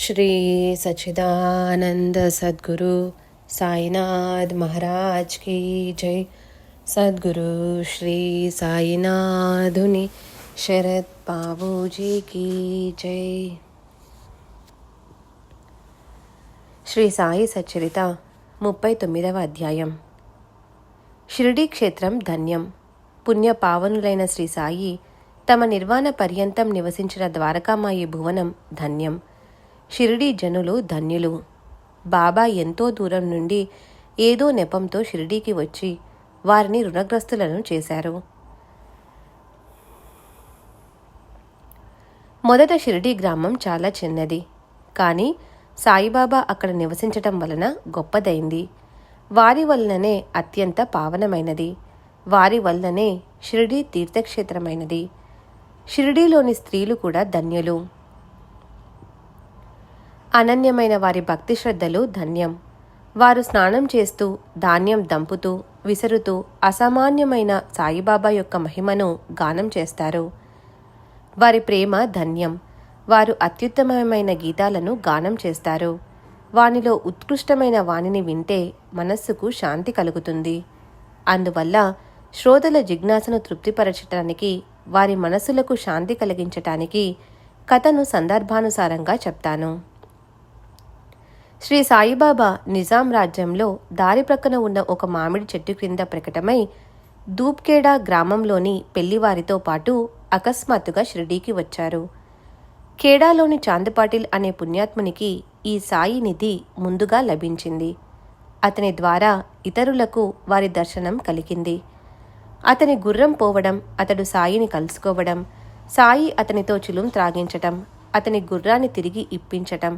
श्री सच्चिदानंद सद्गुरु साईनाथ महाराज की जय। सद्गुरु श्री साईनाथुनि शरद बाबूजी की जय। శ్రీ సాయి సచ్చరిత 39వ అధ్యాయం. షిరిడీ క్షేత్రం ధన్యం. పుణ్య పావనులైన శ్రీ సాయి తమ నిర్వాణ పర్యంతం నివసించిన ద్వారకామాయి భువనం ధన్యం. షిరిడీ జనులు ధన్యులు. బాబా ఎంతో దూరం నుండి ఏదో నెపంతో షిరిడీకి వచ్చి వారిని రుణగ్రస్తులను చేశారు. మొదట షిరిడీ గ్రామం చాలా చిన్నది, కానీ సాయిబాబా అక్కడ నివసించటం వలన గొప్పదైంది. వారి వలననే అత్యంత పావనమైనది. వారి వలననే షిరిడీ తీర్థక్షేత్రమైనది. షిరిడీలోని స్త్రీలు కూడా ధన్యులు. అనన్యమైన వారి భక్తి శ్రద్ధలు ధన్యం. వారు స్నానం చేస్తూ, ధాన్యం దంపుతూ, విసరుతూ అసామాన్యమైన సాయిబాబా యొక్క మహిమను గానం చేస్తారు. వారి ప్రేమ ధన్యం. వారు అత్యుత్తమమైన గీతాలను గానం చేస్తారు. వానిలో ఉత్కృష్టమైన వాణిని వింటే మనస్సుకు శాంతి కలుగుతుంది. అందువల్ల శ్రోతల జిజ్ఞాసను తృప్తిపరచటానికి, వారి మనస్సులకు శాంతి కలిగించటానికి కథను సందర్భానుసారంగా చెప్తాను. శ్రీ సాయిబాబా నిజాం రాజ్యంలో దారి ప్రక్కన ఉన్న ఒక మామిడి చెట్టు క్రింద ప్రకటమై దూప్కేడా గ్రామంలోని పెళ్లివారితో పాటు అకస్మాత్తుగా షిరిడీకి వచ్చారు. ఖేడాలోని చాందపాటిల్ అనే పుణ్యాత్మునికి ఈ సాయి నిధి ముందుగా లభించింది. అతని ద్వారా ఇతరులకు వారి దర్శనం కలిగింది. అతని గుర్రం పోవడం, అతడు సాయిని కలుసుకోవడం, సాయి అతనితో చిలుం త్రాగించటం, అతని గుర్రాన్ని తిరిగి ఇప్పించటం,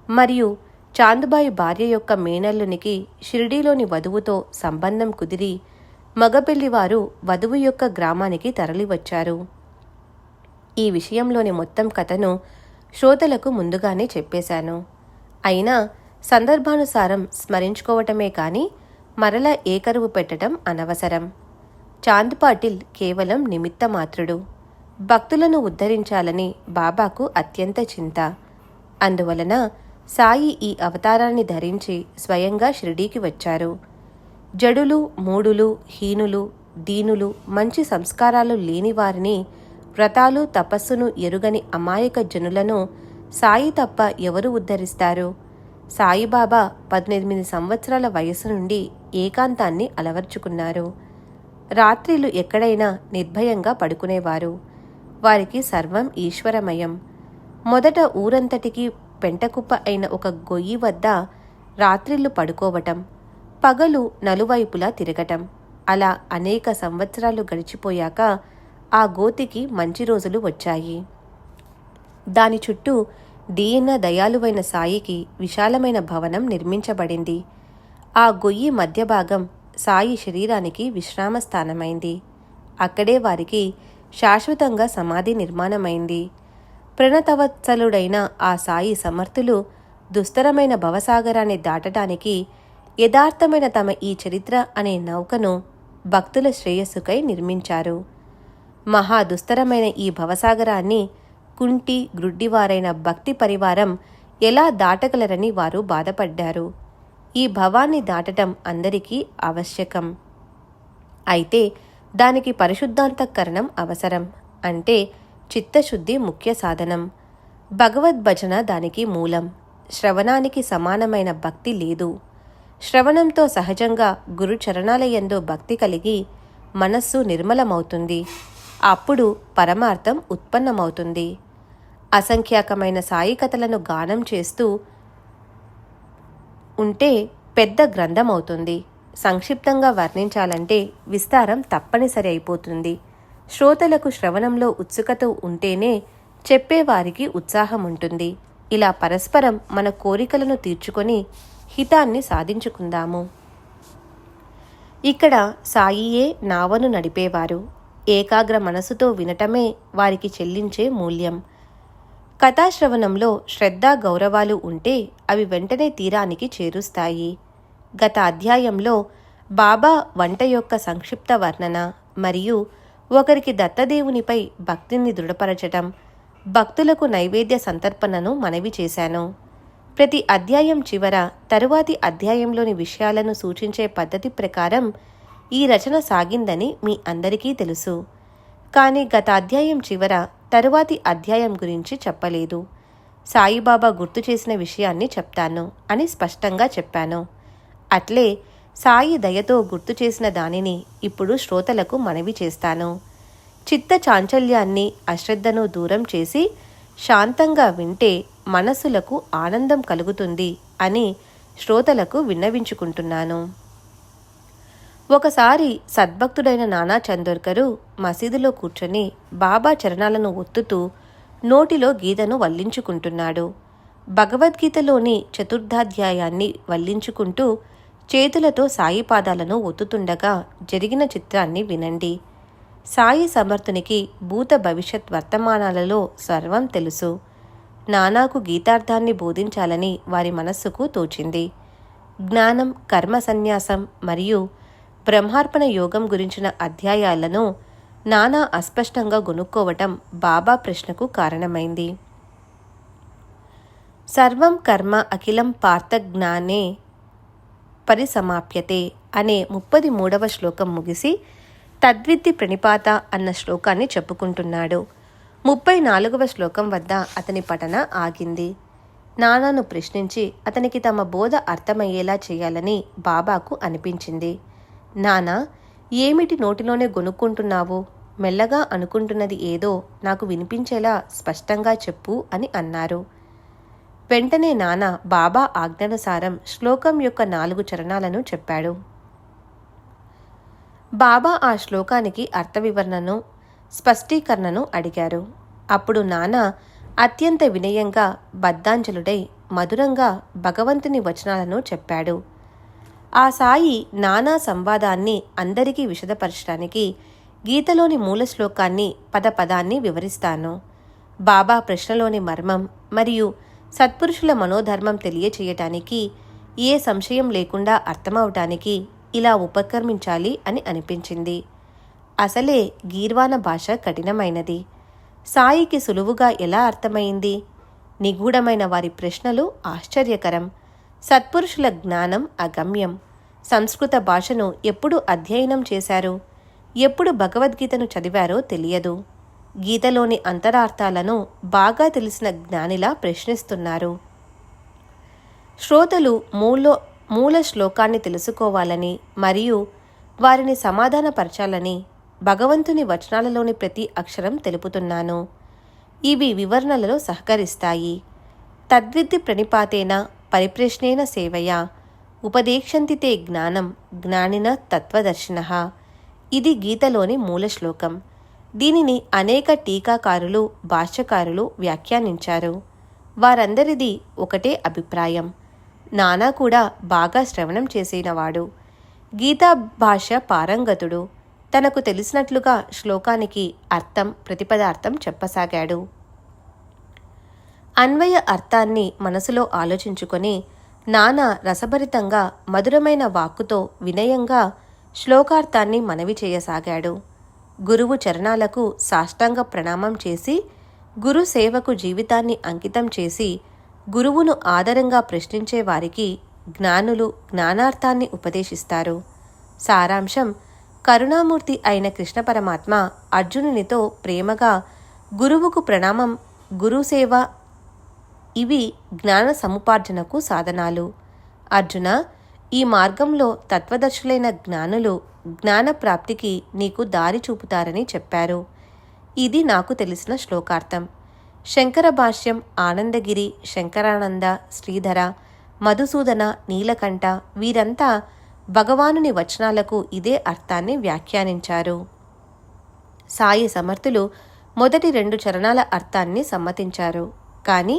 మరియు చాందుబాయి భార్య యొక్క మేనల్లునికి షిరిడీలోని వధువుతో సంబంధం కుదిరి మగపెళ్లివారు వధువు యొక్క గ్రామానికి తరలివచ్చారు. ఈ విషయంలోని మొత్తం కథను శ్రోతలకు ముందుగానే చెప్పేశాను. అయినా సందర్భానుసారం స్మరించుకోవటమే కాని మరలా ఏకరువు పెట్టడం అనవసరం. చాంద్పాటిల్ కేవలం నిమిత్తమాత్రుడు. భక్తులను ఉద్ధరించాలని బాబాకు అత్యంత చింత. అందువలన సాయి ఈ అవతారాన్ని ధరించి స్వయంగా షిరిడీకి వచ్చారు. జడులు, మూడులు, హీనులు, దీనులు, మంచి సంస్కారాలు లేని వారిని, వ్రతాలు తపస్సును ఎరుగని అమాయక జనులను సాయి తప్ప ఎవరు ఉద్ధరిస్తారు? సాయిబాబా 18 సంవత్సరాల వయసు నుండి ఏకాంతాన్ని అలవర్చుకున్నారు. రాత్రిళ్ళు ఎక్కడైనా నిర్భయంగా పడుకునేవారు. వారికి సర్వం ఈశ్వరమయం. మొదట ఊరంతటికీ పెంటకుప్ప అయిన ఒక గొయ్యి వద్ద రాత్రిళ్ళు పడుకోవటం, పగలు నలువైపులా తిరగటం. అలా అనేక సంవత్సరాలు గడిచిపోయాక ఆ గోతికి మంచి రోజులు వచ్చాయి. దాని చుట్టూ దీన దయాలువైన సాయికి విశాలమైన భవనం నిర్మించబడింది. ఆ గొయ్యి మధ్య భాగం సాయి శరీరానికి విశ్రామ స్థానమైంది. అక్కడే వారికి శాశ్వతంగా సమాధి నిర్మాణమైంది. ప్రణతవత్సలుడైన ఆ సాయి సమర్థులు దుస్తరమైన భవసాగరాన్ని దాటడానికి యథార్థమైన తమ ఈ చరిత్ర అనే నౌకను భక్తుల శ్రేయస్సుకై నిర్మించారు. మహా దుస్తరమైన ఈ భవసాగరాన్ని కుంటి గ్రుడ్డివారైన భక్తి పరివారం ఎలా దాటగలరని వారు బాధపడ్డారు. ఈ భవాన్ని దాటటం అందరికీ ఆవశ్యకం. అయితే దానికి పరిశుద్ధాంతఃకరణం అవసరం. అంటే చిత్తశుద్ధి ముఖ్య సాధనం. భగవద్భజన దానికి మూలం. శ్రవణానికి సమానమైన భక్తి లేదు. శ్రవణంతో సహజంగా గురు చరణాలయందు భక్తి కలిగి మనస్సు నిర్మలమవుతుంది. అప్పుడు పరమార్థం ఉత్పన్నమవుతుంది. అసంఖ్యాకమైన సాయి కథలను గానం చేస్తూ ఉంటే పెద్ద గ్రంథమవుతుంది. సంక్షిప్తంగా వర్ణించాలంటే విస్తారం తప్పనిసరి అయిపోతుంది. శ్రోతలకు శ్రవణంలో ఉత్సుకత ఉంటేనే చెప్పేవారికి ఉత్సాహం ఉంటుంది. ఇలా పరస్పరం మన కోరికలను తీర్చుకొని హితాన్ని సాధించుకుందాము. ఇక్కడ సాయియే నావను నడిపేవారు. ఏకాగ్ర మనసుతో వినటమే వారికి చెల్లించే మూల్యం. కథాశ్రవణంలో శ్రద్ధ గౌరవాలు ఉంటే అవి వెంటనే తీరానికి చేరుస్తాయి. గత అధ్యాయంలో బాబా వంట యొక్క సంక్షిప్త వర్ణన మరియు ఒకరికి దత్తదేవునిపై భక్తిని దృఢపరచటం, భక్తులకు నైవేద్య సంతర్పణను మనవి చేశాను. ప్రతి అధ్యాయం చివర తరువాతి అధ్యాయంలోని విషయాలను సూచించే పద్ధతి ప్రకారం ఈ రచన సాగిందని మీ అందరికీ తెలుసు. కానీ గత అధ్యాయం చివర తరువాతి అధ్యాయం గురించి చెప్పలేదు. సాయిబాబా గుర్తు చేసిన విషయాన్ని చెప్తాను అని స్పష్టంగా చెప్పాను. అట్లే సాయి దయతో గుర్తు చేసిన దానిని ఇప్పుడు శ్రోతలకు మనవి చేస్తాను. చిత్త చాంచల్యాన్ని, అశ్రద్ధను దూరం చేసి శాంతంగా వింటే మనస్సులకు ఆనందం కలుగుతుంది అని శ్రోతలకు విన్నవించుకుంటున్నాను. ఒకసారి సద్భక్తుడైన నానా చందోర్కరు మసీదులో కూర్చొని బాబా చరణాలను ఒత్తుతూ నోటిలో గీతను వల్లించుకుంటున్నాడు. భగవద్గీతలోని చతుర్థాధ్యాయాన్ని వల్లించుకుంటూ చేతులతో సాయి పాదాలను ఒత్తుతుండగా జరిగిన చిత్రాన్ని వినండి. సాయి సమర్థునికి భూత భవిష్యత్ వర్తమానాలలో సర్వం తెలుసు. నానాకు గీతార్థాన్ని బోధించాలని వారి మనస్సుకు తోచింది. జ్ఞానం, కర్మ సన్యాసం మరియు బ్రహ్మార్పణ యోగం గురించిన అధ్యాయాలను నానా అస్పష్టంగా గొనుక్కోవటం బాబా ప్రశ్నకు కారణమైంది. సర్వం కర్మ అఖిలం పార్థ జ్ఞానే పరిసమాప్యతే అనే 33వ శ్లోకం ముగిసి తద్విద్ది ప్రణిపాత అన్న శ్లోకాన్ని చెప్పుకుంటున్నాడు. 34వ శ్లోకం వద్ద అతని పఠన ఆగింది. నానాను ప్రశ్నించి అతనికి తమ బోధ అర్థమయ్యేలా చేయాలని బాబాకు అనిపించింది. నానా, ఏమిటి నోటిలోనే గొనుక్కుంటున్నావు? మెల్లగా అనుకుంటున్నది ఏదో నాకు వినిపించేలా స్పష్టంగా చెప్పు అని అన్నారు. వెంటనే నానా బాబా ఆజ్ఞానుసారం శ్లోకం యొక్క 4 చరణాలను చెప్పాడు. బాబా ఆ శ్లోకానికి అర్థ వివరణను, స్పష్టీకరణను అడిగారు. అప్పుడు నానా అత్యంత వినయంగా, బద్ధాంజలుడై మధురంగా భగవంతుని వచనాలను చెప్పాడు. ఆ సాయి నానా సంవాదాన్ని అందరికీ విశదపరచడానికి గీతలోని మూల శ్లోకాన్ని పదపదాన్ని వివరిస్తాను. బాబా ప్రశ్నలోని మర్మం మరియు సత్పురుషుల మనోధర్మం తెలియచేయటానికి, ఏ సంశయం లేకుండా అర్థమవటానికి ఇలా ఉపక్రమించాలి అని అనిపించింది. అసలే గీర్వాణ భాష కఠినమైనది. సాయికి సులువుగా ఎలా అర్థమైంది? నిగూఢమైన వారి ప్రశ్నలు ఆశ్చర్యకరం. సత్పురుషుల జ్ఞానం అగమ్యం. సంస్కృత భాషను ఎప్పుడు అధ్యయనం చేశారు, ఎప్పుడు భగవద్గీతను చదివారో తెలియదు. గీతలోని అంతరార్థాలను బాగా తెలిసిన జ్ఞానిలా ప్రశ్నిస్తున్నారు. శ్రోతలు మూల శ్లోకాన్ని తెలుసుకోవాలని మరియు వారిని సమాధానపరచాలని భగవంతుని వచనాలలోని ప్రతి అక్షరం తెలుపుతున్నాను. ఇవి వివరణలలో సహకరిస్తాయి. తద్విద్ది ప్రణిపాతేన పరిప్రశ్నేన సేవయా ఉపదేక్షంతి తే జ్ఞానం జ్ఞానిన తత్వదర్శినః. ఇది గీతలోని మూల శ్లోకం. దీనిని అనేక టీకాకారులు, భాష్యకారులు వ్యాఖ్యానించారు. వారందరిది ఒకటే అభిప్రాయం. నానా కూడా బాగా శ్రవణం చేసినవాడు. గీతా భాష పారంగతుడు. తనకు తెలిసినట్లుగా శ్లోకానికి అర్థం, ప్రతిపదార్థం చెప్పసాగాడు. అన్వయ అర్థాన్ని మనసులో ఆలోచించుకొని నానా రసభరితంగా మధురమైన వాక్కుతో వినయంగా శ్లోకార్థాన్ని మనవి చేయసాగాడు. గురువు చరణాలకు సాష్టాంగ ప్రణామం చేసి, గురు సేవకు జీవితాన్ని అంకితం చేసి, గురువును ఆదరంగా ప్రశ్నించే వారికి జ్ఞానులు జ్ఞానార్థాన్ని ఉపదేశిస్తారు. సారాంశం: కరుణామూర్తి అయిన కృష్ణ పరమాత్మ అర్జునునితో ప్రేమగా గురువుకు ప్రణామం, గురుసేవ ఇవి జ్ఞాన సముపార్జనకు సాధనాలు. అర్జున, ఈ మార్గంలో తత్వదర్శులైన జ్ఞానులు జ్ఞాన ప్రాప్తికి నీకు దారి చూపుతారని చెప్పారు. ఇది నాకు తెలిసిన శ్లోకార్థం. శంకర భాష్యం ఆనందగిరి, శంకరానంద, శ్రీధర, మధుసూదన, నీలకంఠ వీరంతా భగవానుని వచనాలకు ఇదే అర్థాన్ని వ్యాఖ్యానించారు. సాయి సమర్థులు మొదటి 2 చరణాల అర్థాన్ని సమ్మతించారు. కానీ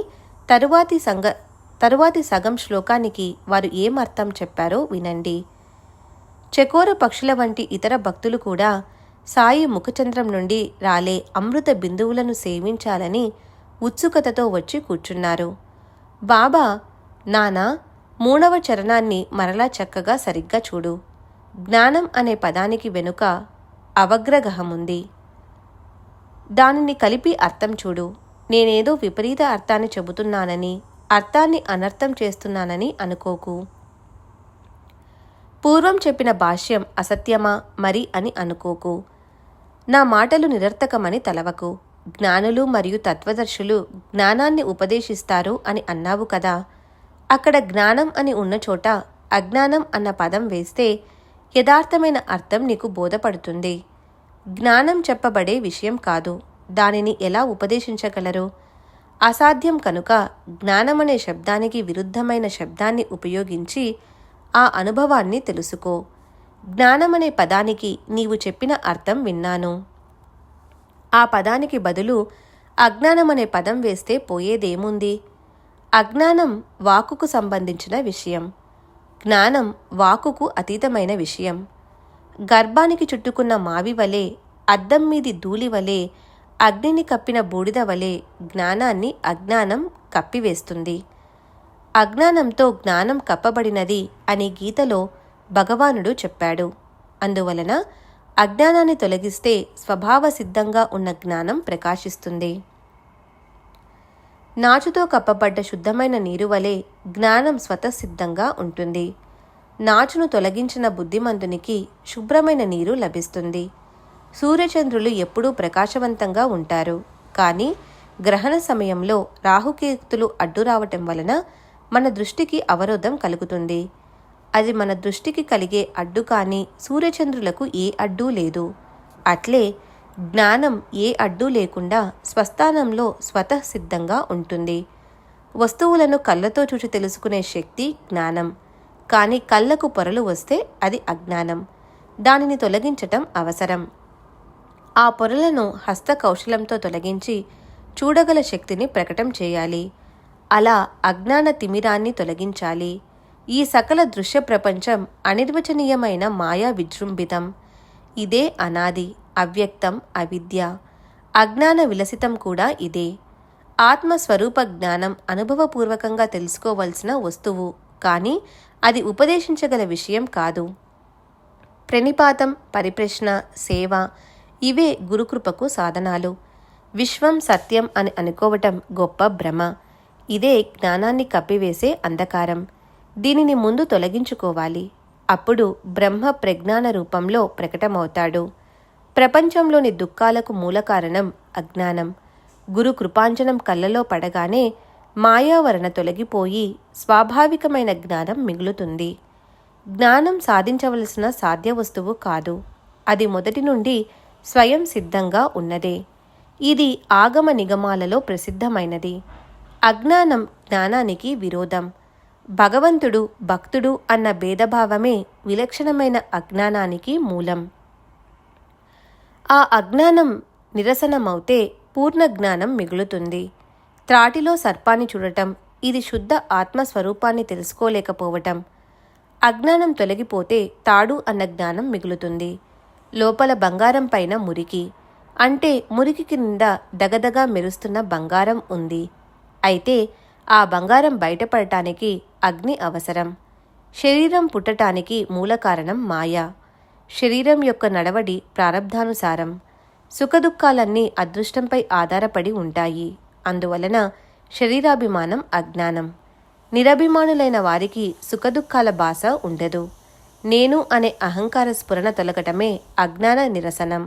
తరువాతి సగం శ్లోకానికి వారు ఏం అర్థం చెప్పారో వినండి. చకోర పక్షుల వంటి ఇతర భక్తులు కూడా సాయి ముఖచంద్రం నుండి రాలే అమృత బిందువులను సేవించాలని ఉత్సుకతతో వచ్చి కూర్చున్నారు. బాబా, నానా, 3వ చరణాన్ని మరలా చక్కగా సరిగ్గా చూడు. జ్ఞానం అనే పదానికి వెనుక అవగ్రహముంది. దానిని కలిపి అర్థం చూడు. నేనేదో విపరీత అర్థాన్ని చెబుతున్నానని, అర్థాన్ని అనర్థం చేస్తున్నానని అనుకోకు. పూర్వం చెప్పిన భాష్యం అసత్యమా మరి అని అనుకోకు. నా మాటలు నిరర్థకమని తలవకు. జ్ఞానులు మరియు తత్వదర్శులు జ్ఞానాన్ని ఉపదేశిస్తారు అని అన్నావు కదా. అక్కడ జ్ఞానం అని ఉన్న చోట అజ్ఞానం అన్న పదం వేస్తే యథార్థమైన అర్థం నీకు బోధపడుతుంది. జ్ఞానం చెప్పబడే విషయం కాదు, దానిని ఎలా ఉపదేశించగలరు? అసాధ్యం కనుక జ్ఞానమనే శబ్దానికి విరుద్ధమైన శబ్దాన్ని ఉపయోగించి ఆ అనుభవాన్ని తెలుసుకో. జ్ఞానమనే పదానికి నీవు చెప్పిన అర్థం విన్నాను. ఆ పదానికి బదులు అజ్ఞానమనే పదం వేస్తే పోయేదేముంది? అజ్ఞానం వాక్కుకు సంబంధించిన విషయం, జ్ఞానం వాక్కుకు అతీతమైన విషయం. గర్భానికి చుట్టుకున్న మావి వలె, అద్దం మీది ధూళి వలె, అగ్నిని కప్పిన బూడిద వలె జ్ఞానాన్ని అజ్ఞానం కప్పివేస్తుంది. అజ్ఞానంతో జ్ఞానం కప్పబడినది అని గీతలో భగవానుడు చెప్పాడు. అందువలన అజ్ఞానాన్ని తొలగిస్తే స్వభావ సిద్ధంగా ఉన్న జ్ఞానం ప్రకాశిస్తుంది. నాచుతో కప్పబడ్డ శుద్ధమైన నీరు వలె జ్ఞానం స్వతసిద్ధంగా ఉంటుంది. నాచును తొలగించిన బుద్ధిమంతునికి శుభ్రమైన నీరు లభిస్తుంది. సూర్యచంద్రులు ఎప్పుడూ ప్రకాశవంతంగా ఉంటారు. కానీ గ్రహణ సమయంలో రాహుకేతులు అడ్డు రావటం వలన మన దృష్టికి అవరోధం కలుగుతుంది. అది మన దృష్టికి కలిగే అడ్డు కానీ సూర్యచంద్రులకు ఏ అడ్డూ లేదు. అట్లే జ్ఞానం ఏ అడ్డు లేకుండా స్వస్థానంలో స్వతసిద్ధంగా ఉంటుంది. వస్తువులను కళ్ళతో చూసి తెలుసుకునే శక్తి జ్ఞానం. కానీ కళ్ళకు పొరలు వస్తే అది అజ్ఞానం. దానిని తొలగించటం అవసరం. ఆ పొరలను హస్త కౌశలంతో తొలగించి చూడగల శక్తిని ప్రకటం చేయాలి. అలా అజ్ఞాన తిమిరాన్ని తొలగించాలి. ఈ సకల దృశ్య ప్రపంచం అనిర్వచనీయమైన మాయా విజృంభితం. ఇదే అనాది, అవ్యక్తం, అవిద్య. అజ్ఞాన విలసితం కూడా ఇదే. ఆత్మస్వరూప జ్ఞానం అనుభవపూర్వకంగా తెలుసుకోవలసిన వస్తువు, కానీ అది ఉపదేశించగల విషయం కాదు. ప్రణిపాతం, పరిప్రశ్న, సేవ ఇవే గురుకృపకు సాధనాలు. విశ్వం సత్యం అని అనుకోవటం గొప్ప భ్రమ. ఇదే జ్ఞానాన్ని కప్పివేసే అంధకారం. దీనిని ముందు తొలగించుకోవాలి. అప్పుడు బ్రహ్మ ప్రజ్ఞాన రూపంలో ప్రకటమవుతాడు. ప్రపంచంలోని దుఃఖాలకు మూల కారణం అజ్ఞానం. గురు కృపాంజనం కళ్ళలో పడగానే మాయావరణ తొలగిపోయి స్వాభావికమైన జ్ఞానం మిగులుతుంది. జ్ఞానం సాధించవలసిన సాధ్య వస్తువు కాదు. అది మొదటి నుండి స్వయం సిద్ధంగా ఉన్నదే. ఇది ఆగమ నిగమాలలో ప్రసిద్ధమైనది. అజ్ఞానం జ్ఞానానికి విరోధం. భగవంతుడు భక్తుడు అన్న భేదభావమే విలక్షణమైన అజ్ఞానానికి మూలం. ఆ అజ్ఞానం నిరసనమవుతే పూర్ణ జ్ఞానం మిగులుతుంది. త్రాటిలో సర్పాన్ని చూడటం ఇది శుద్ధ ఆత్మస్వరూపాన్ని తెలుసుకోలేకపోవటం. అజ్ఞానం తొలగిపోతే తాడు అన్న జ్ఞానం మిగులుతుంది. లోపల బంగారం పైన మురికి, అంటే మురికి కింద దగదగా మెరుస్తున్న బంగారం ఉంది. అయితే ఆ బంగారం బయటపడటానికి అగ్ని అవసరం. శరీరం పుట్టటానికి మూల కారణం మాయ. శరీరం యొక్క నడవడి ప్రారబ్ధానుసారం. సుఖదుఖాలన్నీ అదృష్టంపై ఆధారపడి ఉంటాయి. అందువలన శరీరాభిమానం అజ్ఞానం. నిరభిమానులైన వారికి సుఖదుఖాల బాస ఉండదు. నేను అనే అహంకార స్ఫురణ తొలగటమే అజ్ఞాన నిరసనం.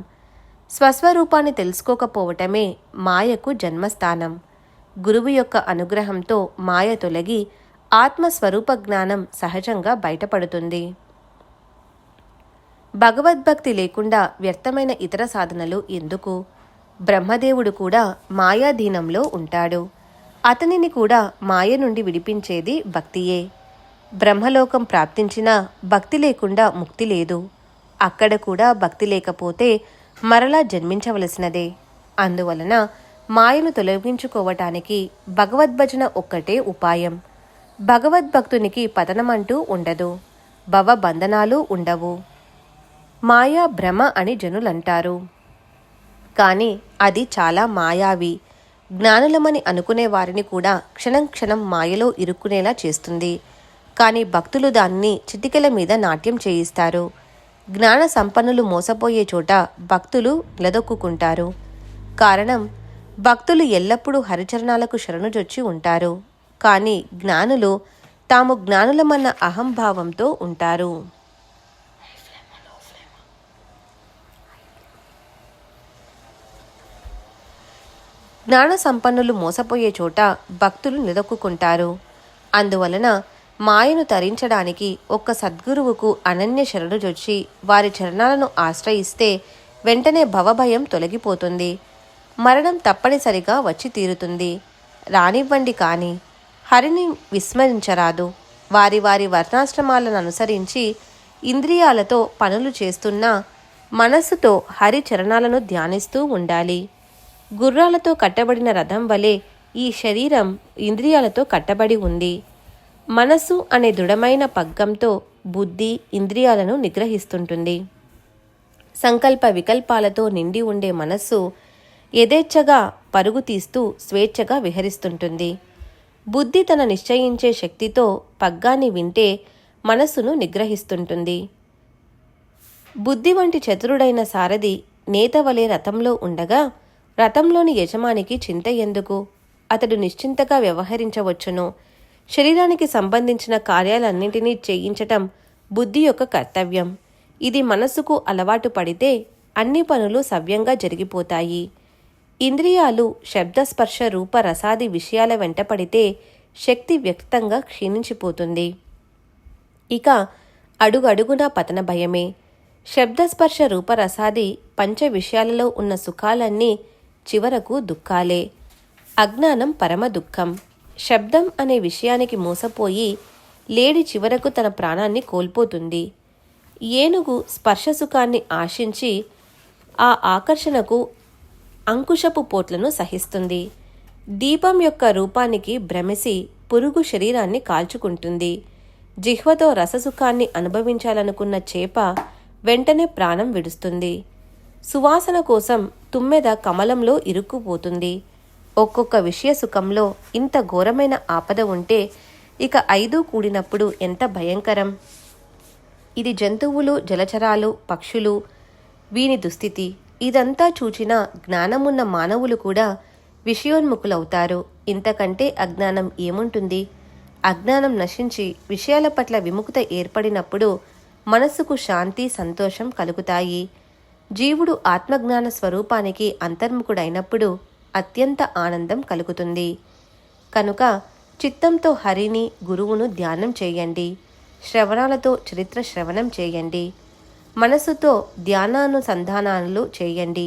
స్వస్వరూపాన్ని తెలుసుకోకపోవటమే మాయకు జన్మస్థానం. గురువు యొక్క అనుగ్రహంతో మాయ తొలగి ఆత్మస్వరూప జ్ఞానం సహజంగా బయటపడుతుంది. భగవద్భక్తి లేకుండా వ్యర్థమైన ఇతర సాధనలు ఎందుకు? బ్రహ్మదేవుడు కూడా మాయాధీనంలో ఉంటాడు. అతనిని కూడా మాయ నుండి విడిపించేది భక్తియే. బ్రహ్మలోకం ప్రాప్తించినా భక్తి లేకుండా ముక్తి లేదు. అక్కడ కూడా భక్తి లేకపోతే మరలా జన్మించవలసినదే. అందువలన మాయను తొలగించుకోవటానికి భగవద్భజన ఒక్కటే ఉపాయం. భగవద్భక్తునికి పతనమంటూ ఉండదు. భవబంధనాలు ఉండవు. మాయా భ్రమ అని జనులంటారు. కానీ అది చాలా మాయావి. జ్ఞానులమని అనుకునే వారిని కూడా క్షణం క్షణం మాయలో ఇరుక్కునేలా చేస్తుంది. కానీ భక్తులు దాన్ని చిటికెల మీద నాట్యం చేయిస్తారు. జ్ఞాన సంపన్నులు మోసపోయే చోట భక్తులు నిలదొక్కుంటారు. కారణం, భక్తులు ఎల్లప్పుడూ హరిచరణాలకు శరణుజొచ్చి ఉంటారు. కానీ జ్ఞానులు తాము జ్ఞానులమన్న అహంభావంతో ఉంటారు. జ్ఞాన సంపన్నులు మోసపోయే చోట భక్తులు నిలదొక్కుంటారు. అందువలన మాయను తరించడానికి ఒక్క సద్గురువుకు అనన్య శరణుజొచ్చి వారి చరణాలను ఆశ్రయిస్తే వెంటనే భవభయం తొలగిపోతుంది. మరణం తప్పనిసరిగా వచ్చి తీరుతుంది. రానివ్వండి, కానీ హరిని విస్మరించరాదు. వారి వారి వర్ణాశ్రమాలను అనుసరించి ఇంద్రియాలతో పనులు చేస్తున్నా మనస్సుతో హరి చరణాలను ధ్యానిస్తూ ఉండాలి. గుర్రాలతో కట్టబడిన రథం వలె ఈ శరీరం ఇంద్రియాలతో కట్టబడి ఉంది. మనస్సు అనే దృఢమైన పగ్గంతో బుద్ధి ఇంద్రియాలను నిగ్రహిస్తుంటుంది. సంకల్ప వికల్పాలతో నిండి ఉండే మనస్సు యథేచ్ఛగా పరుగు తీస్తూ స్వేచ్ఛగా విహరిస్తుంటుంది. బుద్ధి తన నిశ్చయించే శక్తితో పగ్గాన్ని వింటే మనస్సును నిగ్రహిస్తుంటుంది. బుద్ధి వంటి చతురుడైన సారథి నేతవలే రథంలో ఉండగా రథంలోని యజమానికి చింత ఎందుకు? అతడు నిశ్చింతగా వ్యవహరించవచ్చును. శరీరానికి సంబంధించిన కార్యాలన్నింటినీ చేయించటం బుద్ధి యొక్క కర్తవ్యం. ఇది మనస్సుకు అలవాటు పడితే అన్ని పనులు సవ్యంగా జరిగిపోతాయి. ఇంద్రియాలు శబ్దస్పర్శ రూప రసాది విషయాల వెంట పడితే శక్తి వ్యక్తంగా క్షీణించిపోతుంది. ఇక అడుగడుగునా పతన భయమే. శబ్దస్పర్శ రూపరసాది పంచ విషయాలలో ఉన్న సుఖాలన్నీ చివరకు దుఃఖాలే. అజ్ఞానం పరమ దుఃఖం. శబ్దం అనే విషయానికి మోసపోయి లేడి చివరకు తన ప్రాణాన్ని కోల్పోతుంది. ఏనుగు స్పర్శ సుఖాన్ని ఆశించి ఆ ఆకర్షణకు అంకుశపు పోట్లను సహిస్తుంది. దీపం యొక్క రూపానికి భ్రమిసి పురుగు శరీరాన్ని కాల్చుకుంటుంది. జిహ్వతో రససుఖాన్ని అనుభవించాలనుకున్న చేప వెంటనే ప్రాణం విడుస్తుంది. సువాసన కోసం తుమ్మెద కమలంలో ఇరుక్కుపోతుంది. ఒక్కొక్క విషయ సుఖంలో ఇంత ఘోరమైన ఆపద ఉంటే ఇక 5 కూడినప్పుడు ఎంత భయంకరం! ఇది జంతువులు, జలచరాలు, పక్షులు, వీని దుస్థితి. ఇదంతా చూచిన జ్ఞానమున్న మానవులు కూడా విషయోన్ముఖులవుతారు. ఇంతకంటే అజ్ఞానం ఏముంటుంది? అజ్ఞానం నశించి విషయాల పట్ల విముఖత ఏర్పడినప్పుడు మనస్సుకు శాంతి, సంతోషం కలుగుతాయి. జీవుడు ఆత్మజ్ఞాన స్వరూపానికి అంతర్ముఖుడైనప్పుడు అత్యంత ఆనందం కలుగుతుంది. కనుక చిత్తంతో హరిని, గురువును ధ్యానం చేయండి. శ్రవణాలతో చరిత్ర శ్రవణం చేయండి. మనసుతో ధ్యానానుసంధానాలు చేయండి.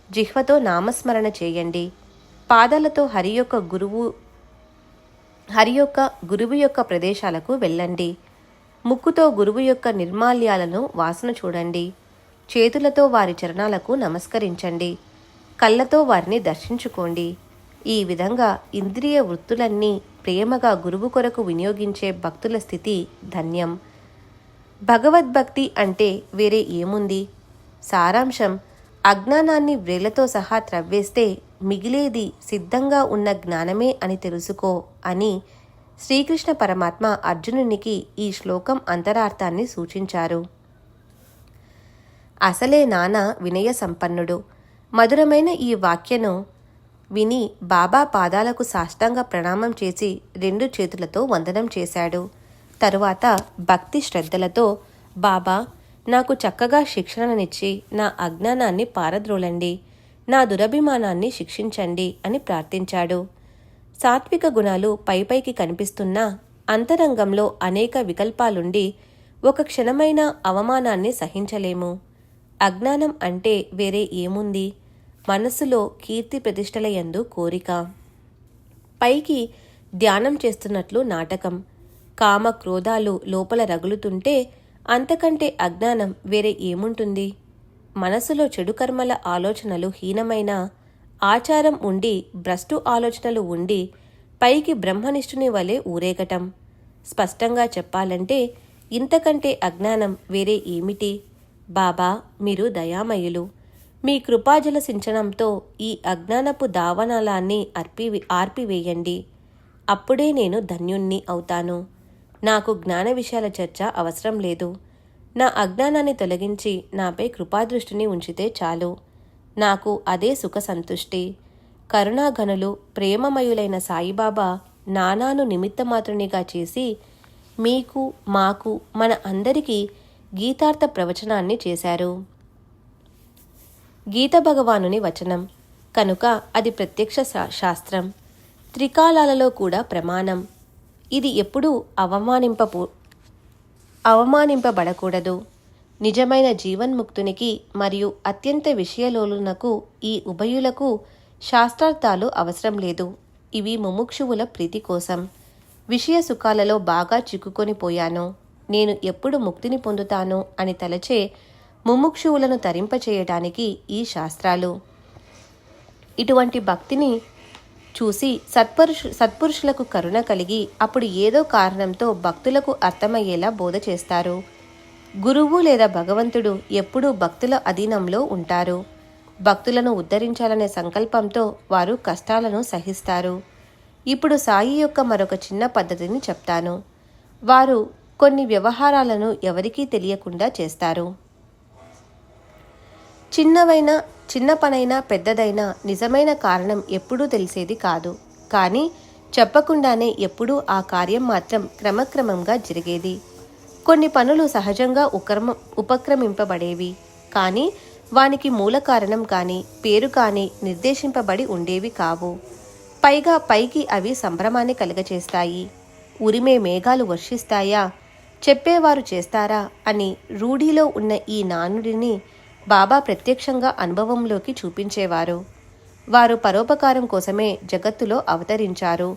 జిహ్వతో నామస్మరణ చేయండి. పాదాలతో హరి యొక్క గురువు యొక్క ప్రదేశాలకు వెళ్ళండి. ముక్కుతో గురువు యొక్క నిర్మాల్యాలను వాసన చూడండి. చేతులతో వారి చరణాలకు నమస్కరించండి. కళ్ళతో వారిని దర్శించుకోండి. ఈ విధంగా ఇంద్రియ వృత్తులన్నీ ప్రేమగా గురువు కొరకు వినియోగించే భక్తుల స్థితి ధన్యం. భగవద్భక్తి అంటే వేరే ఏముంది? సారాంశం, అజ్ఞానాన్ని వ్రేళ్లతో సహా త్రవ్వేస్తే మిగిలేది సిద్ధంగా ఉన్న జ్ఞానమే అని తెలుసుకో అని శ్రీకృష్ణ పరమాత్మ అర్జునునికి ఈ శ్లోకం అంతరార్థాన్ని సూచించారు. అసలే నాన్న వినయ సంపన్నుడు. మధురమైన ఈ వాక్యను విని బాబా పాదాలకు సాష్టాంగ ప్రణామం చేసి 2 చేతులతో వందనం చేశాడు. తరువాత భక్తి శ్రద్ధలతో, బాబా, నాకు చక్కగా శిక్షణనిచ్చి నా అజ్ఞానాన్ని పారద్రోలండి, నా దురభిమానాన్ని శిక్షించండి అని ప్రార్థించాడు. సాత్విక గుణాలు పైపైకి కనిపిస్తున్నా అంతరంగంలో అనేక వికల్పాలుండి ఒక క్షణమైన అవమానాన్ని సహించలేము. అజ్ఞానం అంటే వేరే ఏముంది? మనస్సులో కీర్తి ప్రతిష్టల యందు కోరిక. పైకి ధ్యానం చేస్తున్నట్లు నాటకం. కామ క్రోధాలు లోపల రగులుతుంటే అంతకంటే అజ్ఞానం వేరే ఏముంటుంది? మనసులో చెడు కర్మల ఆలోచనలు హీనమైన ఆచారం ఉండి, భ్రష్టు ఆలోచనలు ఉండి పైకి బ్రహ్మనిష్ఠుని వలె ఊరేగటం. స్పష్టంగా చెప్పాలంటే ఇంతకంటే అజ్ఞానం వేరే ఏమిటి? బాబా, మీరు దయామయులు. మీ కృపాజల సించనంతో ఈ అజ్ఞానపు దావనాలాన్ని ఆర్పివేయండి. అప్పుడే నేను ధన్యుణ్ణి అవుతాను. నాకు జ్ఞాన విషయాల చర్చ అవసరం లేదు. నా అజ్ఞానాన్ని తొలగించి నాపై కృపాదృష్టిని ఉంచితే చాలు. నాకు అదే సుఖ సంతుష్టి. కరుణాఘనులు, ప్రేమమయులైన సాయిబాబా నానాను నిమిత్తమాత్రునిగా చేసి మీకు మాకు మన అందరికీ గీతార్థ ప్రవచనాన్ని చేశారు. గీత భగవానుని వచనం కనుక అది ప్రత్యక్ష శాస్త్రం, త్రికాలాలలో కూడా ప్రమాణం. ఇది ఎప్పుడూ అవమానింపబడకూడదు. నిజమైన జీవన్ముక్తునికి మరియు అత్యంత విషయలోలునకు ఈ ఉభయులకు శాస్త్రార్థాలు అవసరం లేదు. ఇవి ముముక్షువుల ప్రీతి కోసం. విషయ సుఖాలలో బాగా చిక్కుకొని పోయాను, నేను ఎప్పుడు ముక్తిని పొందుతాను అని తలచే ముముక్షువులను తరింపచేయటానికి ఈ శాస్త్రాలు. ఇటువంటి భక్తిని చూసి సత్పురుషులకు కరుణ కలిగి అప్పుడు ఏదో కారణంతో భక్తులకు అర్థమయ్యేలా బోధ చేస్తారు. గురువు లేదా భగవంతుడు ఎప్పుడూ భక్తుల అధీనంలో ఉంటారు. భక్తులను ఉద్ధరించాలనే సంకల్పంతో వారు కష్టాలను సహిస్తారు. ఇప్పుడు సాయి యొక్క మరొక చిన్న పద్ధతిని చెప్తాను. వారు కొన్ని వ్యవహారాలను ఎవరికీ తెలియకుండా చేస్తారు. చిన్న పనైనా పెద్దదైనా నిజమైన కారణం ఎప్పుడూ తెలిసేది కాదు. కానీ చెప్పకుండానే ఎప్పుడూ ఆ కార్యం మాత్రం క్రమక్రమంగా జరిగేది. కొన్ని పనులు సహజంగా ఉపక్రమింపబడేవి, కానీ వానికి మూల కారణం కానీ పేరు కానీ నిర్దేశింపబడి ఉండేవి కావు. పైకి అవి సంభ్రమాన్ని కలుగచేస్తాయి. ఉరిమే మేఘాలు వర్షిస్తాయా, చెప్పేవారు చేస్తారా అని రూఢిలో ఉన్న ఈ నానుడిని బాబా ప్రత్యక్షంగా అనుభవంలోకి చూపించేవారు. వారు పరోపకారం కోసమే జగత్తులో అవతరించారు.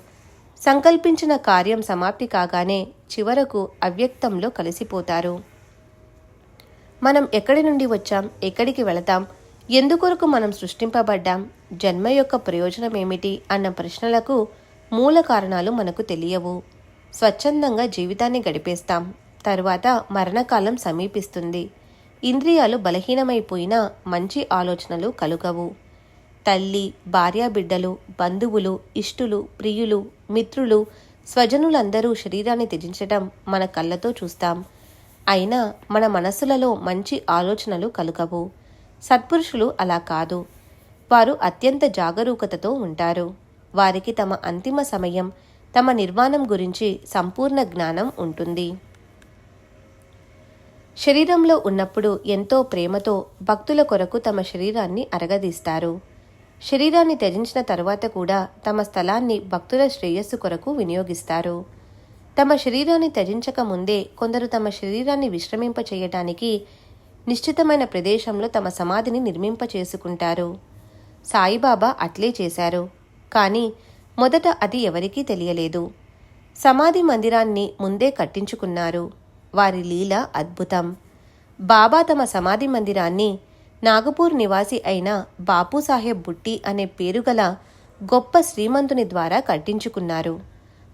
సంకల్పించిన కార్యం సమాప్తి కాగానే చివరకు అవ్యక్తంలో కలిసిపోతారు. మనం ఎక్కడి నుండి వచ్చాం, ఎక్కడికి వెళతాం, ఎందుకొరకు మనం సృష్టింపబడ్డాం, జన్మ యొక్క ప్రయోజనమేమిటి అన్న ప్రశ్నలకు మూల కారణాలు మనకు తెలియవు. స్వచ్ఛందంగా జీవితాన్ని గడిపేస్తాం. తరువాత మరణకాలం సమీపిస్తుంది. ఇంద్రియాలు బలహీనమైపోయినా మంచి ఆలోచనలు కలుగవు. తల్లి, భార్యాబిడ్డలు, బంధువులు, ఇష్టులు, ప్రియులు, మిత్రులు, స్వజనులందరూ శరీరాన్ని త్యజించటం మన కళ్ళతో చూస్తాం. అయినా మన మనస్సులలో మంచి ఆలోచనలు కలుగవు. సత్పురుషులు అలా కాదు. వారు అత్యంత జాగరూకతతో ఉంటారు. వారికి తమ అంతిమ సమయం, తమ నిర్వాణం గురించి సంపూర్ణ జ్ఞానం ఉంటుంది. శరీరంలో ఉన్నప్పుడు ఎంతో ప్రేమతో భక్తుల కొరకు తమ శరీరాన్ని అరగదీస్తారు. శరీరాన్ని త్యజించిన తరువాత కూడా తమ స్థలాన్ని భక్తుల శ్రేయస్సు కొరకు వినియోగిస్తారు. తమ శరీరాన్ని త్యజించక ముందే కొందరు తమ శరీరాన్ని విశ్రమింపచేయటానికి నిశ్చితమైన ప్రదేశంలో తమ సమాధిని నిర్మింపచేసుకుంటారు. సాయిబాబా అట్లే చేశారు. కానీ మొదట అది ఎవరికీ తెలియలేదు. సమాధి మందిరాన్ని ముందే కట్టించుకున్నారు. వారి లీల అద్భుతం. బాబా తమ సమాధి మందిరాన్ని నాగపూర్ నివాసి అయిన బాపూసాహెబ్ బుట్టి అనే పేరుగల గొప్ప శ్రీమంతుని ద్వారా కట్టించుకున్నారు.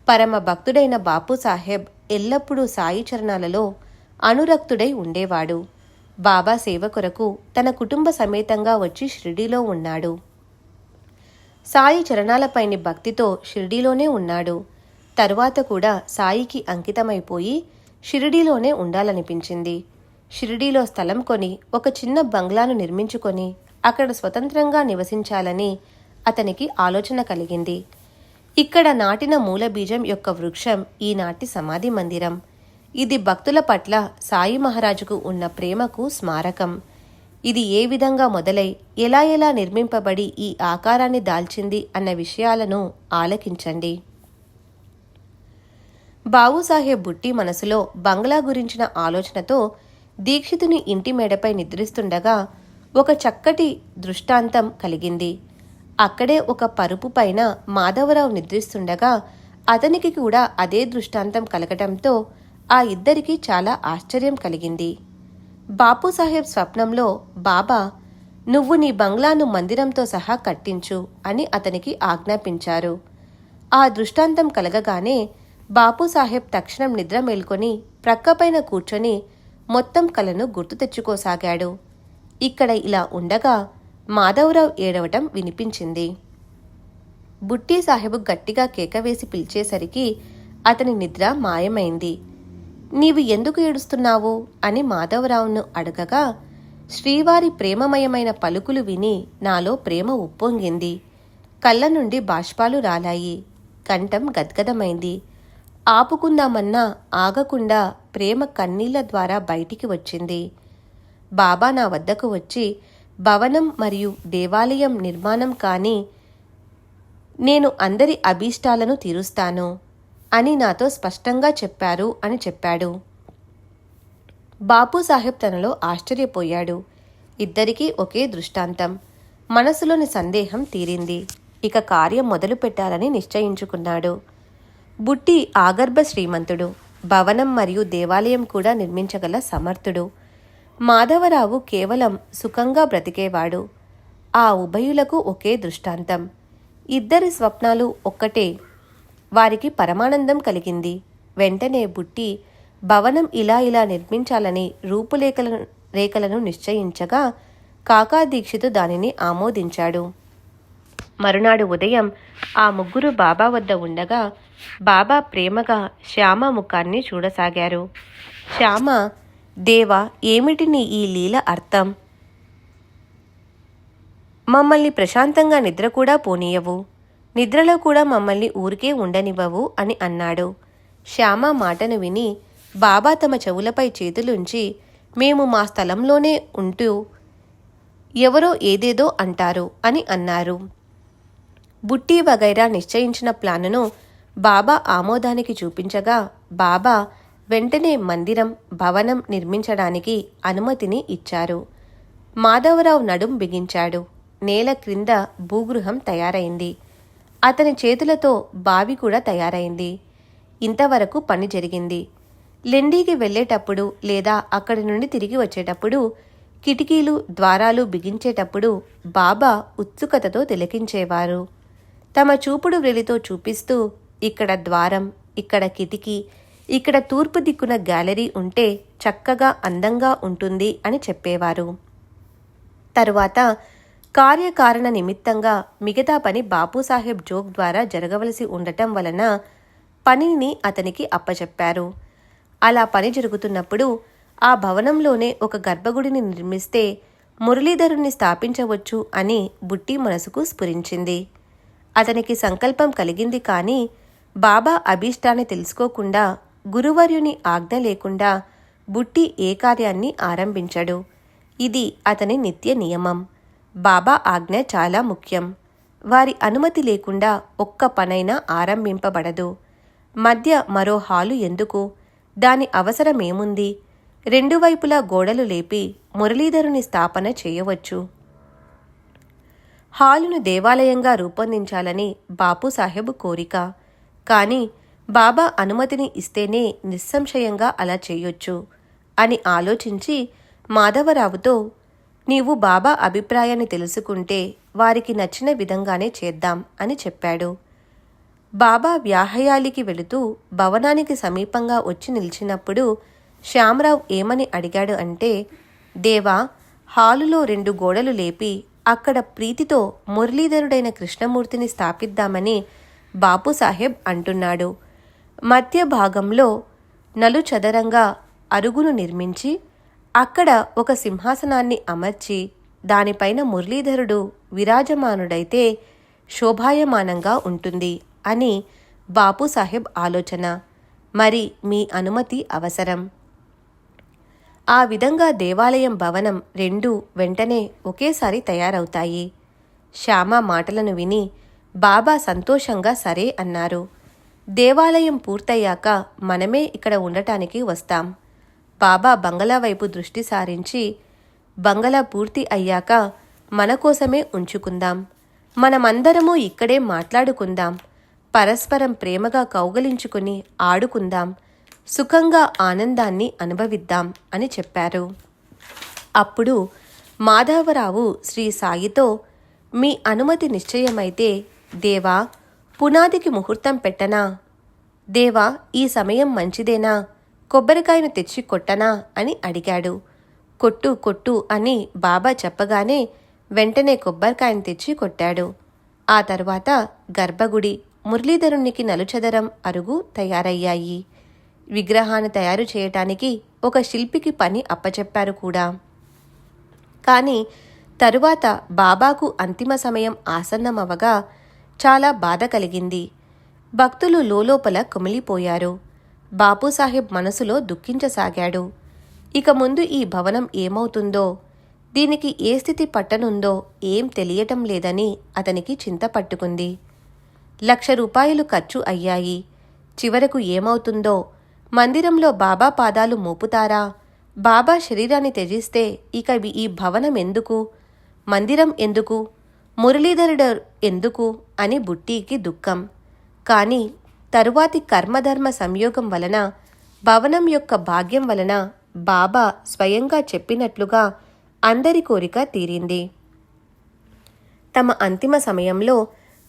పరమ భక్తుడైన బాపూసాహెబ్ ఎల్లప్పుడూ సాయి చరణాలలో అనురక్తుడై ఉండేవాడు. బాబా సేవ కొరకు తన కుటుంబ సమేతంగా వచ్చి షిరిడీలో ఉన్నాడు. సాయి చరణాలపైని భక్తితో షిరిడీలోనే ఉన్నాడు. తరువాత కూడా సాయికి అంకితమైపోయి షిరిడీలోనే ఉండాలనిపించింది. షిరిడీలో స్థలం కొని ఒక చిన్న బంగ్లాను నిర్మించుకొని అక్కడ స్వతంత్రంగా నివసించాలని అతనికి ఆలోచన కలిగింది. ఇక్కడ నాటిన మూలబీజం యొక్క వృక్షం ఈనాటి సమాధి మందిరం. ఇది భక్తుల పట్ల సాయి మహారాజుకు ఉన్న ప్రేమకు స్మారకం. ఇది ఏ విధంగా మొదలై ఎలా నిర్మింపబడి ఈ ఆకారాన్ని దాల్చింది అన్న విషయాలను ఆలకించండి. బాబూసాహెబ్ బుట్టి మనసులో బంగ్లా గురించిన ఆలోచనతో దీక్షితుని ఇంటి మేడపై నిద్రిస్తుండగా ఒక చక్కటి దృష్టాంతం కలిగింది. అక్కడే ఒక పరుపు పైన మాధవరావు నిద్రిస్తుండగా అతనికి కూడా అదే దృష్టాంతం కలగటంతో ఆ ఇద్దరికీ చాలా ఆశ్చర్యం కలిగింది. బాపూసాహెబ్ స్వప్నంలో బాబా, నువ్వు నీ బంగ్లాను మందిరంతో సహా కట్టించు అని అతనికి ఆజ్ఞాపించారు. ఆ దృష్టాంతం కలగగానే బాపూసాహెబ్ తక్షణం నిద్ర మేల్కొని ప్రక్కపైన కూర్చొని మొత్తం కలను గుర్తు తెచ్చుకోసాగాడు. ఇక్కడ ఇలా ఉండగా మాధవరావు ఏడవటం వినిపించింది. బుట్టి సాహెబు గట్టిగా కేకవేసి పిలిచేసరికి అతని నిద్ర మాయమైంది. నీవు ఎందుకు ఏడుస్తున్నావు అని మాధవరావును అడగగా, శ్రీవారి ప్రేమమయమైన పలుకులు విని నాలో ప్రేమ ఉప్పొంగింది. కళ్ళ నుండి బాష్పాలు రాలాయి. కంఠం గద్గదమైంది. ఆపుకుందామన్నా ఆగకుండా ప్రేమ కన్నీళ్ల ద్వారా బయటికి వచ్చింది. బాబా నా వద్దకు వచ్చి భవనం మరియు దేవాలయం నిర్మాణం కానీ నేను అందరి అభీష్టాలను తీరుస్తాను అని నాతో స్పష్టంగా చెప్పారు అని చెప్పాడు. బాపూసాహెబ్ తనలో ఆశ్చర్యపోయాడు. ఇద్దరికీ ఒకే దృష్టాంతం. మనసులోని సందేహం తీరింది. ఇక కార్యం మొదలు పెట్టాలని నిశ్చయించుకున్నాడు. బుట్టి ఆగర్భ శ్రీమంతుడు. భవనం మరియు దేవాలయం కూడా నిర్మించగల సమర్థుడు. మాధవరావు కేవలం సుఖంగా బ్రతికేవాడు. ఆ ఉభయులకు ఒకే దృష్టాంతం. ఇద్దరి స్వప్నాలు ఒక్కటే. వారికి పరమానందం కలిగింది. వెంటనే బుట్టి భవనం ఇలా నిర్మించాలని రేఖలను నిశ్చయించగా కాకా దీక్షితు దానిని ఆమోదించాడు. మరునాడు ఉదయం ఆ ముగ్గురు బాబా వద్ద ఉండగా బాబా ప్రేమగా శ్యామ ముఖాన్ని చూడసాగారు. శ్యామ, దేవా, ఏమిటి నీ ఈ లీల అర్థం? మమ్మల్ని ప్రశాంతంగా నిద్ర కూడా పోనీయవు, నిద్రలో కూడా మమ్మల్ని ఊరికే ఉండనివ్వవు అని అన్నాడు. శ్యామ మాటను విని బాబా తమ చెవులపై చేతులుంచి, మేము మా స్థలంలోనే ఉంటూ ఎవరో ఏదేదో అంటారు అని అన్నారు. బుట్టి వగైరా నిశ్చయించిన ప్లానును బాబా ఆమోదానికి చూపించగా బాబా వెంటనే మందిరం, భవనం నిర్మించడానికి అనుమతిని ఇచ్చారు. మాధవరావు నడుం బిగించాడు. నేల క్రింద భూగృహం తయారైంది. అతని చేతులతో బావి కూడా తయారైంది. ఇంతవరకు పని జరిగింది. లెండీకి వెళ్ళేటప్పుడు లేదా అక్కడి నుండి తిరిగి వచ్చేటప్పుడు కిటికీలు, ద్వారాలు బిగించేటప్పుడు బాబా ఉత్సుకతతో తిలకించేవారు. తమ చూపుడు వ్రేలితో చూపిస్తూ, ఇక్కడ ద్వారం, ఇక్కడ కిటికీ, ఇక్కడ తూర్పు దిక్కున గ్యాలరీ ఉంటే చక్కగా అందంగా ఉంటుంది అని చెప్పేవారు. తరువాత కార్యకారణ నిమిత్తంగా మిగతా పని బాపూసాహెబ్ జోగ్ ద్వారా జరగవలసి ఉండటం వలన పనిని అతనికి అప్పచెప్పారు. అలా పని జరుగుతున్నప్పుడు ఆ భవనంలోనే ఒక గర్భగుడిని నిర్మిస్తే మురళీధరుణ్ణి స్థాపించవచ్చు అని బుట్టి మనసుకు స్ఫురించింది. అతనికి సంకల్పం కలిగింది. కానీ బాబా అభీష్టాన్ని తెలుసుకోకుండా, గురువర్యుని ఆజ్ఞ లేకుండా బుట్టి ఏ కార్యాన్ని ఆరంభించడు. ఇది అతని నిత్య నియమం. బాబా ఆజ్ఞ చాలా ముఖ్యం. వారి అనుమతి లేకుండా ఒక్క పనైనా ఆరంభింపబడదు. మధ్య మరో హాలు ఎందుకు? దాని అవసరమేముంది? రెండు వైపులా గోడలు లేపి మురళీధరుని స్థాపన చేయవచ్చు. హాలును దేవాలయంగా రూపొందించాలని బాపూసాహెబ్ కోరిక. కానీ బాబా అనుమతిని ఇస్తేనే నిస్సంశయంగా అలా చేయొచ్చు అని ఆలోచించి మాధవరావుతో, నీవు బాబా అభిప్రాయాన్ని తెలుసుకుంటే వారికి నచ్చిన విధంగానే చేద్దాం అని చెప్పాడు. బాబా వ్యాహయాలికి వెళుతూ భవనానికి సమీపంగా వచ్చి నిలిచినప్పుడు శ్యామరావు ఏమని అడిగాడు అంటే, దేవా, హాలులో 2 గోడలు లేపి అక్కడ ప్రీతితో మురళీధరుడైన కృష్ణమూర్తిని స్థాపిద్దామని బాపూసాహెబ్ అంటున్నాడు. మధ్య భాగంలో నలుచదరంగా అరుగును నిర్మించి అక్కడ ఒక సింహాసనాన్ని అమర్చి దానిపైన మురళీధరుడు విరాజమానుడైతే శోభాయమానంగా ఉంటుంది అని బాపూసాహెబ్ ఆలోచన. మరి మీ అనుమతి అవసరం. ఆ విధంగా దేవాలయం, భవనం రెండూ వెంటనే ఒకేసారి తయారవుతాయి. శ్యామ మాటలను విని బాబా సంతోషంగా సరే అన్నారు. దేవాలయం పూర్తయ్యాక మనమే ఇక్కడ ఉండటానికి వస్తాం. బాబా బంగళా వైపు దృష్టి సారించి, బంగళా పూర్తి అయ్యాక మన కోసమే ఉంచుకుందాం, మనమందరము ఇక్కడే మాట్లాడుకుందాం, పరస్పరం ప్రేమగా కౌగలించుకుని ఆడుకుందాం, సుఖంగా ఆనందాన్ని అనుభవిద్దాం అని చెప్పారు. అప్పుడు మాధవరావు శ్రీ సాయితో, మీ అనుమతి నిశ్చయమైతే దేవా, పునాదికి ముహూర్తం పెట్టనా? దేవా, ఈ సమయం మంచిదేనా? కొబ్బరికాయను తెచ్చి కొట్టనా అని అడిగాడు. కొట్టు కొట్టు అని బాబా చెప్పగానే వెంటనే కొబ్బరికాయను తెచ్చి కొట్టాడు. ఆ తర్వాత గర్భగుడి, మురళీధరునికి నలుచదరం అరుగు తయారయ్యాయి. విగ్రహాన్ని తయారు చేయటానికి ఒక శిల్పికి పని అప్పచెప్పారు కూడా. కానీ తరువాత బాబాకు అంతిమ సమయం ఆసన్నమవగా చాలా బాధ కలిగింది. భక్తులు లోలోపల కుమిలిపోయారు. బాపూసాహెబ్ మనసులో దుఃఖించసాగాడు. ఇక ముందు ఈ భవనం ఏమవుతుందో, దీనికి ఏ స్థితి పట్టనుందో ఏం తెలియటం లేదని అతనికి చింత పట్టుకుంది. 1,00,000 రూపాయలు ఖర్చు అయ్యాయి. చివరకు ఏమవుతుందో, మందిరంలో బాబా పాదాలు మోపుతారా, బాబా శరీరాన్ని త్యజిస్తే ఇక ఈ భవనం ఎందుకు, మందిరం ఎందుకు, మురళీధరుడు ఎందుకు అని బుట్టీకి దుఃఖం. కాని తరువాతి కర్మధర్మ సంయోగం వలన, భవనం యొక్క భాగ్యం వలన బాబా స్వయంగా చెప్పినట్లుగా అందరి కోరిక తీరింది. తమ అంతిమ సమయంలో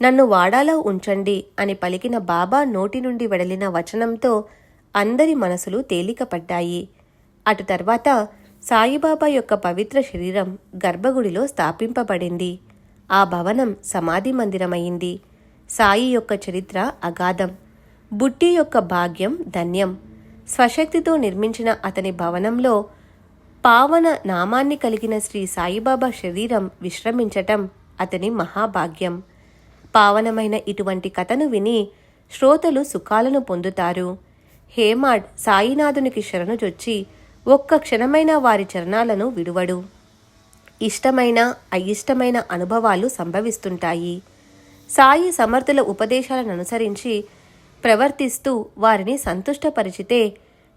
నన్ను వాడాలో ఉంచండి అని పలికిన బాబా నోటి నుండి వెడలిన వచనంతో అందరి మనసులు తేలికపడ్డాయి. అటు తర్వాత సాయిబాబా యొక్క పవిత్ర శరీరం గర్భగుడిలో స్థాపింపబడింది. ఆ భవనం సమాధి మందిరమైంది. సాయి యొక్క చరిత్ర అగాధం, బుట్టి యొక్క భాగ్యం ధన్యం. స్వశక్తితో నిర్మించిన అతని భవనంలో పావన నామాన్ని కలిగిన శ్రీ సాయిబాబా శరీరం విశ్రమించటం అతని మహాభాగ్యం. పావనమైన ఇటువంటి కథను విని శ్రోతలు సుఖాలను పొందుతారు. హేమాడ్ సాయినాథునికి శరణుజొచ్చి ఒక్క క్షణమైన వారి చరణాలను విడువడు. ఇష్టమైన అయిష్టమైన అనుభవాలు సంభవిస్తుంటాయి. సాయి సమర్థుల ఉపదేశాలను అనుసరించి ప్రవర్తిస్తూ వారిని సంతుష్టపరిచితే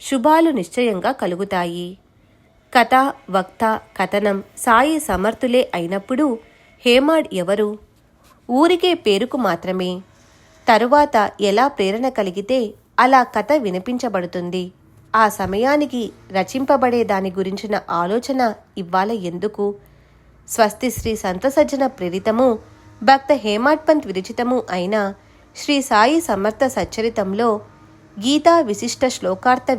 శుభాలు నిశ్చయంగా కలుగుతాయి. కథ, వక్త, కథనం సాయి సమర్థులే అయినప్పుడు హేమాడ్ ఎవరు? ఊరికే పేరుకు మాత్రమే. తరువాత ఎలా ప్రేరణ కలిగితే అలా కథ వినిపించబడుతుంది. ఆ సమయానికి రచింపబడే దాని గురించిన ఆలోచన ఇవ్వాల ఎందుకు? స్వస్తి శ్రీ సంతసజ్జన ప్రేరితము, భక్త హేమాడ్ పంత్ విరచితము అయిన శ్రీ సాయి సమర్థ సచ్చరితంలో గీతా విశిష్ట శ్లోకార్థ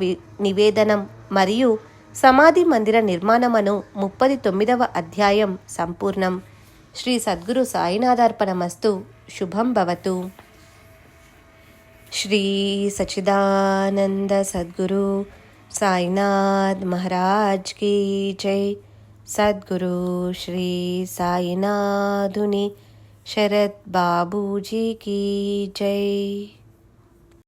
నివేదనం మరియు సమాధి మందిర నిర్మాణమను 39వ అధ్యాయం సంపూర్ణం. శ్రీ సద్గురు సాయినాథార్పణమస్తు. శుభం భవతు. శ్రీ సచ్చిదానంద సద్గురు సాయినాథ్ మహారాజ్ కీ జై. సద్గురు శ్రీ సాయినాథుని శరత్ బాబూజీ కీ జై.